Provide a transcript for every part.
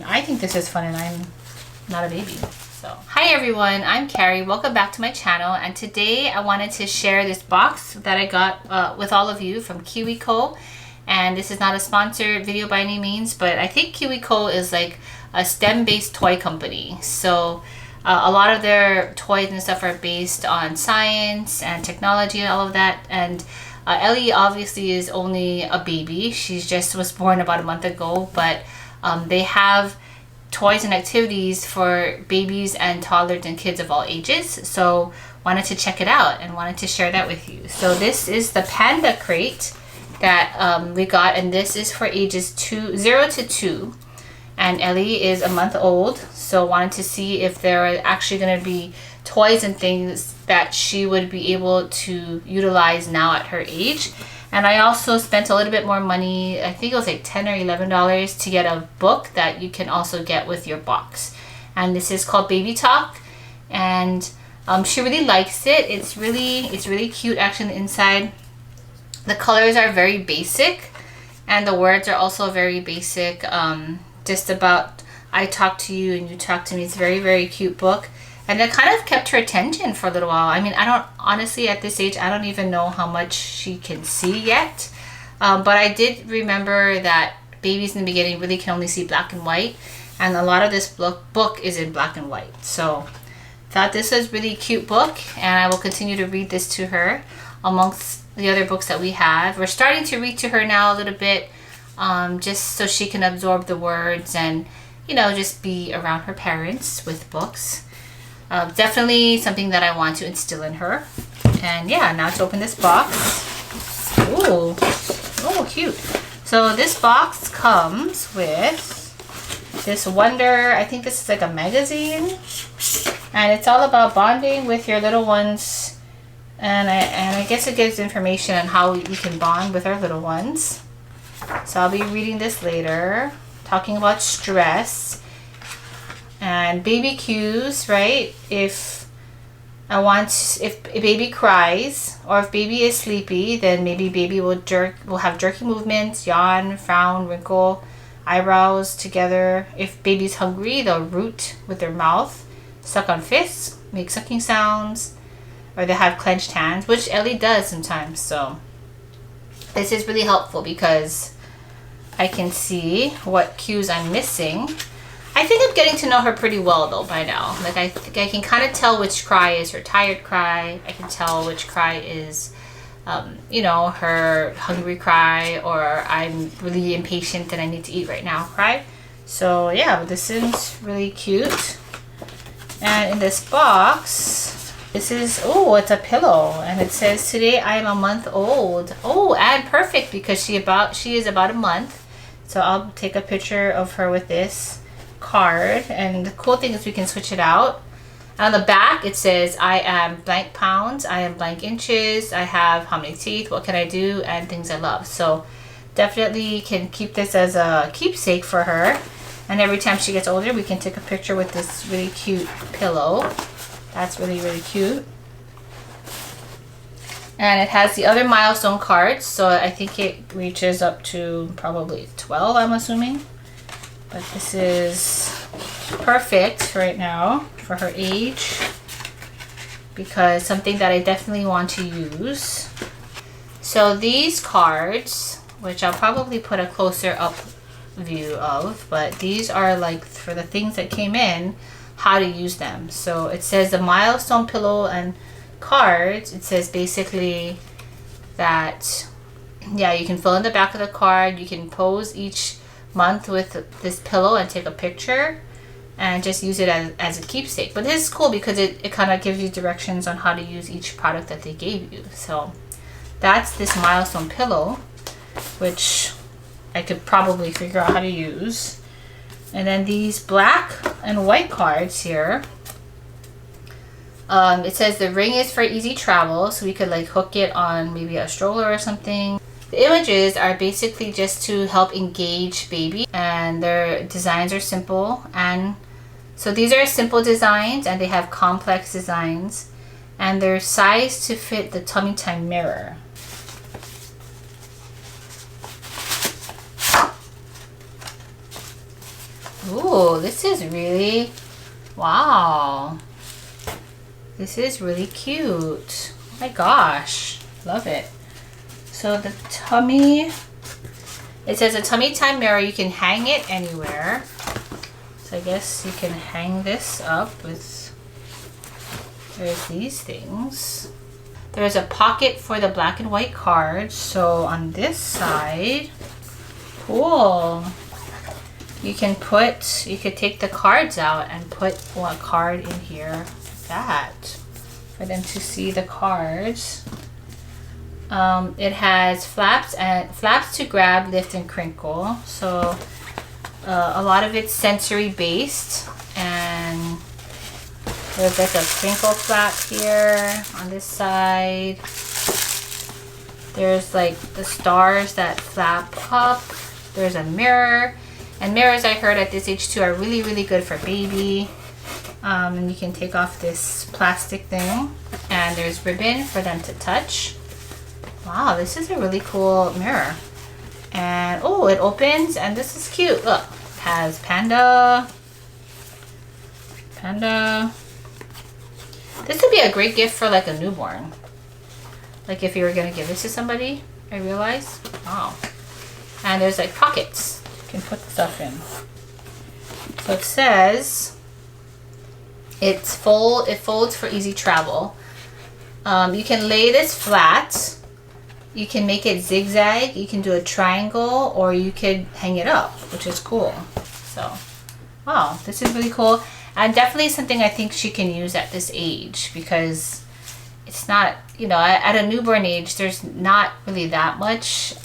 I think this is fun and I'm not a baby. So, hi everyone, I'm Carrie. Welcome back to my channel, and today I wanted to share this box that I got with all of you from KIWICO. And this is not a sponsored video by any means, but I think KIWICO is like a STEM-based toy company. So a lot of their toys and stuff are based on science and technology and all of that. And Ellie obviously is only a baby. She just was born about a month ago, but they have toys and activities for babies and toddlers and kids of all ages. So wanted to check it out and wanted to share that with you. So this is the Panda crate that we got, and this is for ages 0 to 2. And Ellie is a month old, so wanted to see if there are actually going to be toys and things that she would be able to utilize now at her age. And I also spent a little bit more money, I think it was like $10 or $11 to get a book that you can also get with your box. And this is called Baby Talk, and she really likes it. It's really cute actually on the inside. The colors are very basic, and the words are also very basic. Just about I talk to you and you talk to me. It's a very cute book, and it kind of kept her attention for a little while. I mean, I don't honestly at this age I don't even know how much she can see yet, but I did remember that babies in the beginning really can only see black and white, and a lot of this book is in black and white. So thought this was a really cute book, and I will continue to read this to her amongst the other books that we have. We're starting to read to her now a little bit, just so she can absorb the words and, you know, just be around her parents with books. Definitely something that I want to instill in her. And yeah, now to open this box. Ooh, oh cute. So this box comes with this Wonder, I think this is like a magazine, and it's all about bonding with your little ones. And I guess it gives information on how we can bond with our little ones. So I'll be reading this later, talking about stress and baby cues, right? If a baby cries or if baby is sleepy, then maybe baby will have jerky movements, yawn, frown, wrinkle, eyebrows together. If baby's hungry, they'll root with their mouth, suck on fists, make sucking sounds, or they have clenched hands, which Ellie does sometimes. So this is really helpful because I can see what cues I'm missing. I think I'm getting to know her pretty well though by now. Like I think I can kind of tell which cry is her tired cry. I can tell which cry is, you know, her hungry cry, or I'm really impatient and I need to eat right now cry. So yeah, this is really cute. And in this box, this is, oh, it's a pillow, and it says, today I am a month old. Oh, and perfect because she is about a month. So I'll take a picture of her with this card, and the cool thing is we can switch it out. On the back it says, I am blank pounds, I am blank inches, I have how many teeth, what can I do, and things I love. So definitely can keep this as a keepsake for her, and every time she gets older we can take a picture with this really cute pillow. That's really cute. And it has the other milestone cards, so I think it reaches up to probably 12, I'm assuming. But this is perfect right now for her age, because something that I definitely want to use. So these cards, which I'll probably put a closer up view of, but these are like for the things that came in, how to use them. So it says the Milestone Pillow and cards. It says basically that, yeah, you can fill in the back of the card. You can pose each month with this pillow and take a picture and just use it as a keepsake. But this is cool because it kind of gives you directions on how to use each product that they gave you. So that's this Milestone Pillow, which I could probably figure out how to use. And then these black and white cards here. It says the ring is for easy travel, so we could like hook it on maybe a stroller or something. The images are basically just to help engage baby, and their designs are simple. And so these are simple designs, and they have complex designs, and they're sized to fit the tummy time mirror. Ooh, Ooh, this is really, wow. This is really cute. Oh my gosh, love it. So the tummy, it says a tummy time mirror. You can hang it anywhere. So I guess you can hang this up with, there's these things. There's a pocket for the black and white cards. So on this side, cool. You could take the cards out and put one card in here like that for them to see the cards. It has flaps to grab, lift, and crinkle. So a lot of it's sensory based, and there's like a crinkle flap here on this side. There's like the stars that flap up. There's a mirror, and mirrors, I heard at this age too, are really, really good for baby. And you can take off this plastic thing, and there's ribbon for them to touch. Wow, this is a really cool mirror. And oh, it opens, and this is cute. Look, it has Panda. This would be a great gift for like a newborn. Like if you were gonna give this to somebody, I realize. Wow. And there's like pockets you can put stuff in. So it says it folds for easy travel. You can lay this flat. You can make it zigzag, you can do a triangle, or you could hang it up, which is cool. So, wow, this is really cool. And definitely something I think she can use at this age, because it's not, you know, at a newborn age, there's not really that much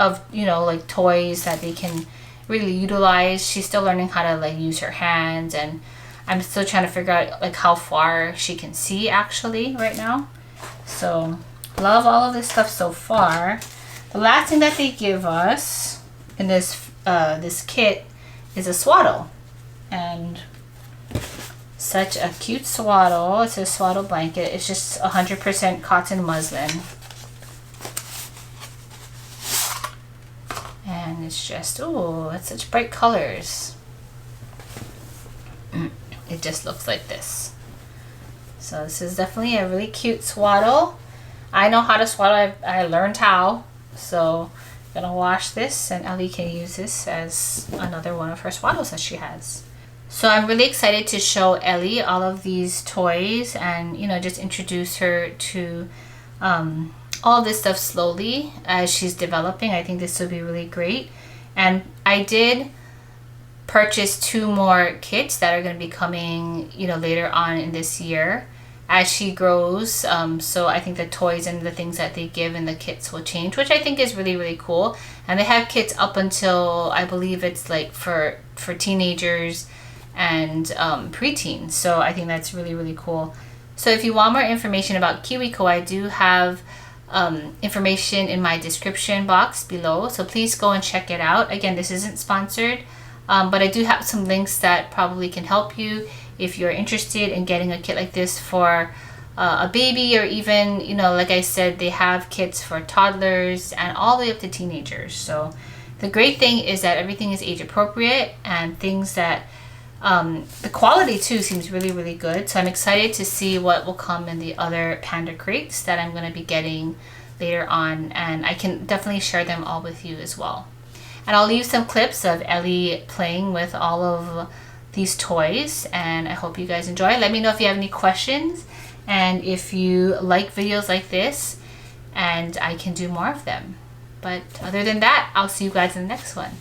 of, you know, like toys that they can really utilize. She's still learning how to like use her hands, and I'm still trying to figure out like how far she can see actually right now. So, love all of this stuff so far. The last thing that they give us in this this kit is a swaddle, and such a cute swaddle. It's a swaddle blanket. It's just 100% cotton muslin, and it's just, oh, it's such bright colors. It just looks like this. So this is definitely a really cute swaddle. I know how to swaddle. I learned how. So I'm gonna wash this, and Ellie can use this as another one of her swaddles that she has. So I'm really excited to show Ellie all of these toys, and you know, just introduce her to all this stuff slowly as she's developing. I think this will be really great. And I did purchase 2 more kits that are going to be coming, you know, later on in this year as she grows. So I think the toys and the things that they give in the kits will change, which I think is really, really cool. And they have kits up until, I believe it's like for teenagers and preteens. So I think that's really, really cool. So if you want more information about KIWICO, I do have information in my description box below. So please go and check it out. Again, this isn't sponsored, but I do have some links that probably can help you if you're interested in getting a kit like this for a baby, or even, you know, like I said, they have kits for toddlers and all the way up to teenagers. So the great thing is that everything is age appropriate, and things that the quality too seems really, really good. So I'm excited to see what will come in the other Panda crates that I'm going to be getting later on, and I can definitely share them all with you as well. And I'll leave some clips of Ellie playing with all of these toys, and I hope you guys enjoy. Let me know if you have any questions, and if you like videos like this, and I can do more of them. But other than that, I'll see you guys in the next one.